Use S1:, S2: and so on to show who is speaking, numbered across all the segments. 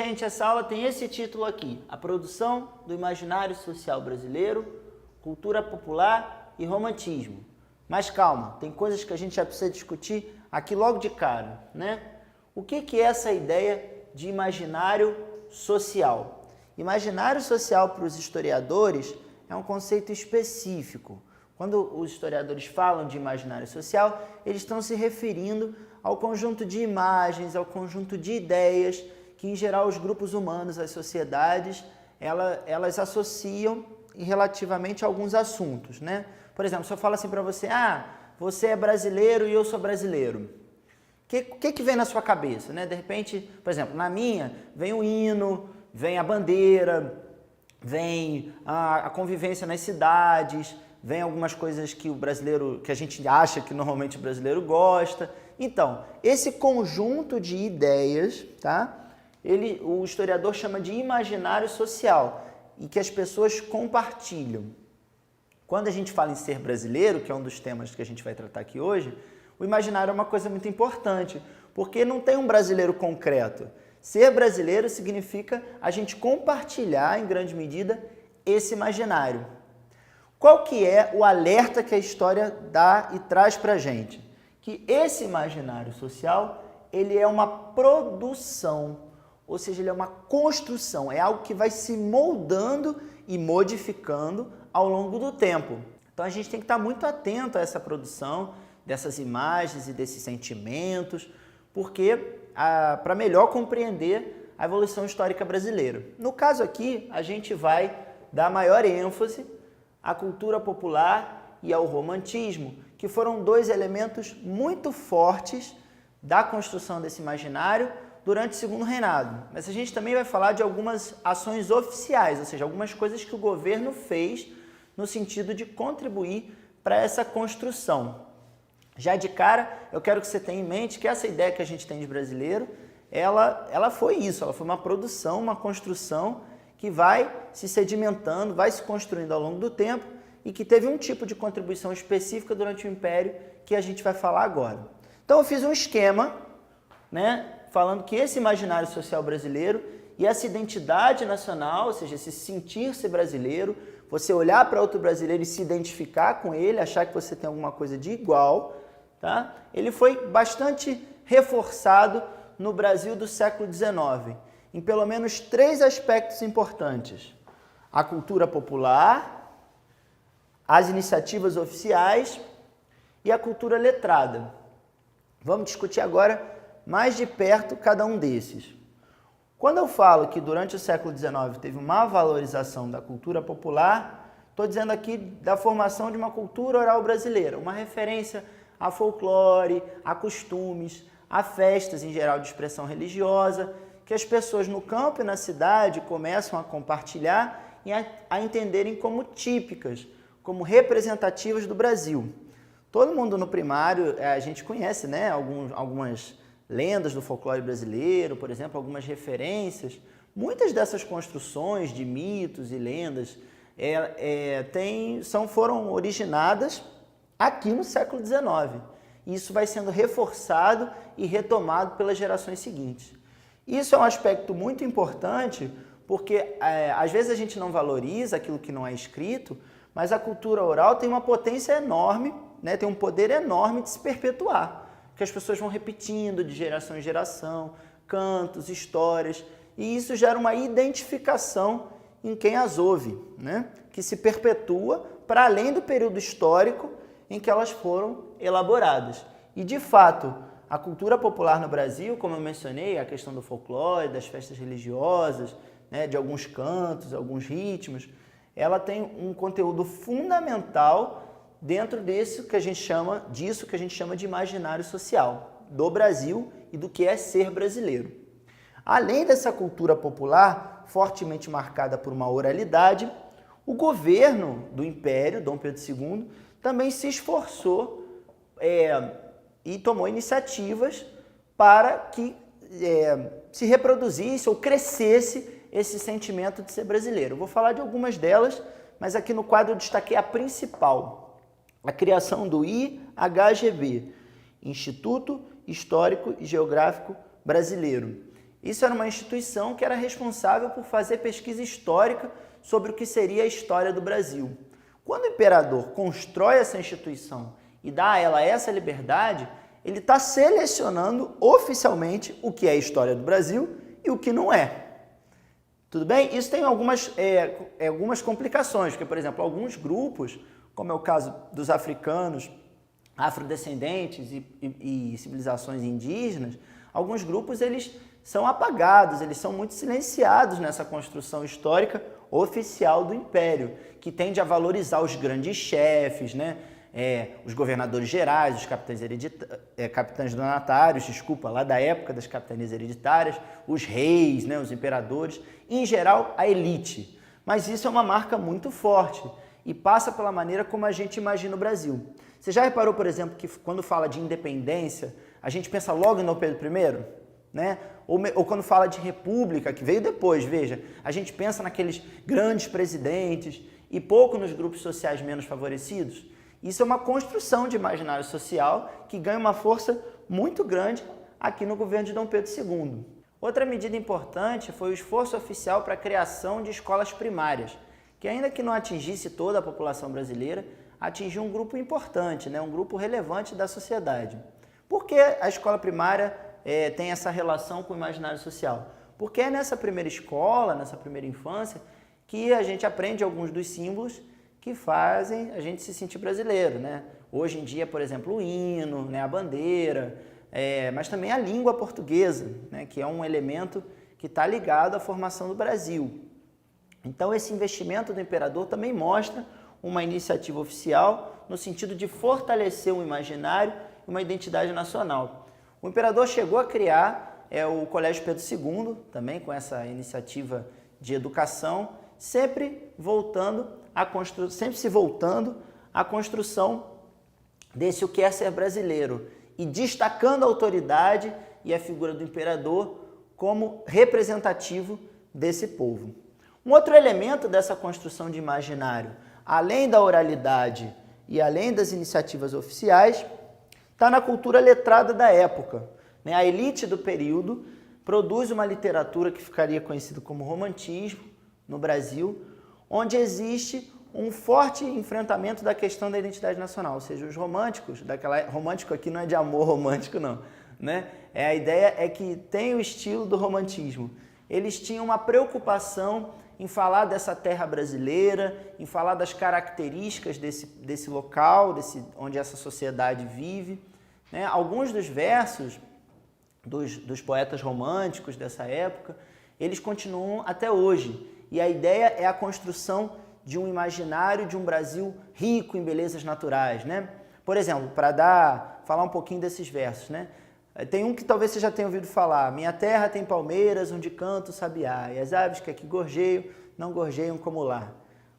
S1: gente, essa aula tem esse título aqui, a produção do imaginário social brasileiro, cultura popular e romantismo. Mas calma, tem coisas que a gente já precisa discutir aqui logo de cara, né? O que é essa ideia de imaginário social? Imaginário social para os historiadores é um conceito específico. Quando os historiadores falam de imaginário social, eles estão se referindo ao conjunto de imagens, ao conjunto de ideias que, em geral, os grupos humanos, as sociedades, elas associam relativamente a alguns assuntos, né? Por exemplo, se eu falo assim para você, você é brasileiro e eu sou brasileiro. O que vem na sua cabeça, né? De repente, por exemplo, na minha, vem o hino, vem a bandeira, vem a convivência nas cidades, vem algumas coisas que o brasileiro, que a gente acha que normalmente o brasileiro gosta. Então, esse conjunto de ideias, tá? O historiador chama de imaginário social e que as pessoas compartilham. Quando a gente fala em ser brasileiro, que é um dos temas que a gente vai tratar aqui hoje, o imaginário é uma coisa muito importante, porque não tem um brasileiro concreto. Ser brasileiro significa a gente compartilhar, em grande medida, esse imaginário. Qual que é o alerta que a história dá e traz para a gente? Que esse imaginário social, ele é uma produção, ou seja, ele é uma construção, é algo que vai se moldando e modificando ao longo do tempo. Então a gente tem que estar muito atento a essa produção, dessas imagens e desses sentimentos, porque para melhor compreender a evolução histórica brasileira. No caso aqui, a gente vai dar maior ênfase à cultura popular e ao romantismo, que foram dois elementos muito fortes da construção desse imaginário durante o Segundo Reinado. Mas a gente também vai falar de algumas ações oficiais, ou seja, algumas coisas que o governo fez no sentido de contribuir para essa construção. Já de cara, eu quero que você tenha em mente que essa ideia que a gente tem de brasileiro, ela foi isso, ela foi uma produção, uma construção que vai se sedimentando, vai se construindo ao longo do tempo e que teve um tipo de contribuição específica durante o Império que a gente vai falar agora. Então eu fiz um esquema, né, falando que esse imaginário social brasileiro e essa identidade nacional, ou seja, esse sentir-se brasileiro, você olhar para outro brasileiro e se identificar com ele, achar que você tem alguma coisa de igual, tá? Ele foi bastante reforçado no Brasil do século XIX, em pelo menos 3 aspectos importantes: a cultura popular, as iniciativas oficiais e a cultura letrada. Vamos discutir agora mais de perto cada um desses. Quando eu falo que durante o século XIX teve uma valorização da cultura popular, estou dizendo aqui da formação de uma cultura oral brasileira, uma referência a folclore, a costumes, a festas em geral de expressão religiosa, que as pessoas no campo e na cidade começam a compartilhar e a entenderem como típicas, como representativas do Brasil. Todo mundo no primário, a gente conhece, né, algumas lendas do folclore brasileiro, por exemplo, algumas referências. Muitas dessas construções de mitos e lendas foram originadas aqui no século XIX. E isso vai sendo reforçado e retomado pelas gerações seguintes. Isso é um aspecto muito importante porque às vezes a gente não valoriza aquilo que não é escrito, mas a cultura oral tem uma potência enorme, né, tem um poder enorme de se perpetuar, que as pessoas vão repetindo de geração em geração, cantos, histórias, e isso gera uma identificação em quem as ouve, né, que se perpetua para além do período histórico em que elas foram elaboradas. E, de fato, a cultura popular no Brasil, como eu mencionei, a questão do folclore, das festas religiosas, né, de alguns cantos, alguns ritmos, ela tem um conteúdo fundamental dentro disso que a gente chama de imaginário social do Brasil e do que é ser brasileiro. Além dessa cultura popular fortemente marcada por uma oralidade, o governo do Império, Dom Pedro II, também se esforçou e tomou iniciativas para que se reproduzisse ou crescesse esse sentimento de ser brasileiro. Eu vou falar de algumas delas, mas aqui no quadro eu destaquei a principal: a criação do IHGB, Instituto Histórico e Geográfico Brasileiro. Isso era uma instituição que era responsável por fazer pesquisa histórica sobre o que seria a história do Brasil. Quando o imperador constrói essa instituição e dá a ela essa liberdade, ele está selecionando oficialmente o que é a história do Brasil e o que não é. Tudo bem? Isso tem algumas complicações, porque, por exemplo, alguns grupos, como é o caso dos africanos, afrodescendentes e civilizações indígenas, alguns grupos eles são apagados, eles são muito silenciados nessa construção histórica oficial do Império, que tende a valorizar os grandes chefes, né? Os governadores gerais, os capitães donatários, lá da época das capitanias hereditárias, os reis, né? Os imperadores, em geral a elite. Mas isso é uma marca muito forte e passa pela maneira como a gente imagina o Brasil. Você já reparou, por exemplo, que quando fala de independência, a gente pensa logo em Dom Pedro I? Né? Ou quando fala de república, que veio depois, veja, a gente pensa naqueles grandes presidentes e pouco nos grupos sociais menos favorecidos. Isso é uma construção de imaginário social que ganha uma força muito grande aqui no governo de Dom Pedro II. Outra medida importante foi o esforço oficial para a criação de escolas primárias, que ainda que não atingisse toda a população brasileira, atingiu um grupo importante, né? Um grupo relevante da sociedade. Por que a escola primária tem essa relação com o imaginário social? Porque é nessa primeira escola, nessa primeira infância, que a gente aprende alguns dos símbolos que fazem a gente se sentir brasileiro, né? Hoje em dia, por exemplo, o hino, né? A bandeira, mas também a língua portuguesa, né? Que é um elemento que está ligado à formação do Brasil. Então, esse investimento do imperador também mostra uma iniciativa oficial no sentido de fortalecer um imaginário e uma identidade nacional. O imperador chegou a criar o Colégio Pedro II, também com essa iniciativa de educação, sempre se voltando à construção desse o que é ser brasileiro e destacando a autoridade e a figura do imperador como representativo desse povo. Um outro elemento dessa construção de imaginário, além da oralidade e além das iniciativas oficiais, está na cultura letrada da época. A elite do período produz uma literatura que ficaria conhecida como romantismo no Brasil, onde existe um forte enfrentamento da questão da identidade nacional, ou seja, os românticos, romântico aqui não é de amor romântico não, né? A ideia é que tem o estilo do romantismo. Eles tinham uma preocupação em falar dessa terra brasileira, em falar das características desse local, onde essa sociedade vive. Né? Alguns dos versos dos poetas românticos dessa época, eles continuam até hoje. E a ideia é a construção de um imaginário de um Brasil rico em belezas naturais. Né? Por exemplo, para falar um pouquinho desses versos, né? Tem um que talvez você já tenha ouvido falar: minha terra tem palmeiras onde canta o sabiá, e as aves que aqui gorjeiam, não gorjeiam como lá.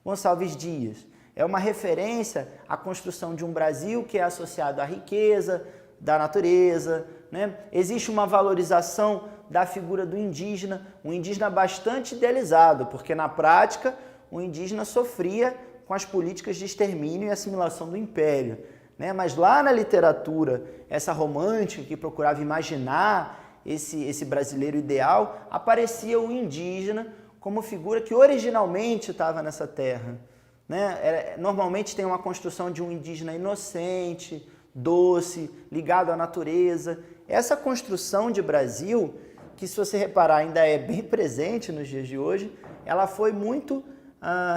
S1: Gonçalves Dias. É uma referência à construção de um Brasil que é associado à riqueza da natureza, né? Existe uma valorização da figura do indígena, um indígena bastante idealizado, porque na prática o indígena sofria com as políticas de extermínio e assimilação do império. Mas lá na literatura, essa romântica que procurava imaginar esse brasileiro ideal, aparecia o indígena como figura que originalmente estava nessa terra. Normalmente tem uma construção de um indígena inocente, doce, ligado à natureza. Essa construção de Brasil, que se você reparar ainda é bem presente nos dias de hoje, ela foi muito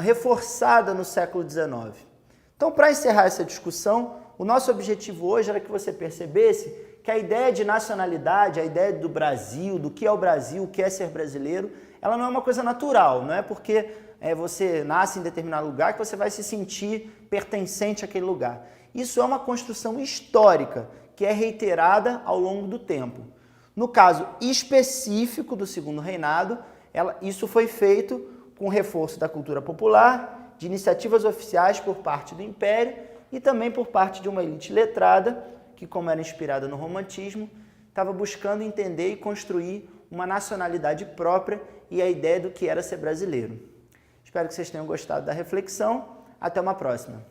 S1: reforçada no século XIX. Então, para encerrar essa discussão, o nosso objetivo hoje era que você percebesse que a ideia de nacionalidade, a ideia do Brasil, do que é o Brasil, o que é ser brasileiro, ela não é uma coisa natural, não é porque você nasce em determinado lugar que você vai se sentir pertencente àquele lugar. Isso é uma construção histórica que é reiterada ao longo do tempo. No caso específico do Segundo Reinado, isso foi feito com reforço da cultura popular, de iniciativas oficiais por parte do Império e também por parte de uma elite letrada, que, como era inspirada no romantismo, estava buscando entender e construir uma nacionalidade própria e a ideia do que era ser brasileiro. Espero que vocês tenham gostado da reflexão. Até uma próxima.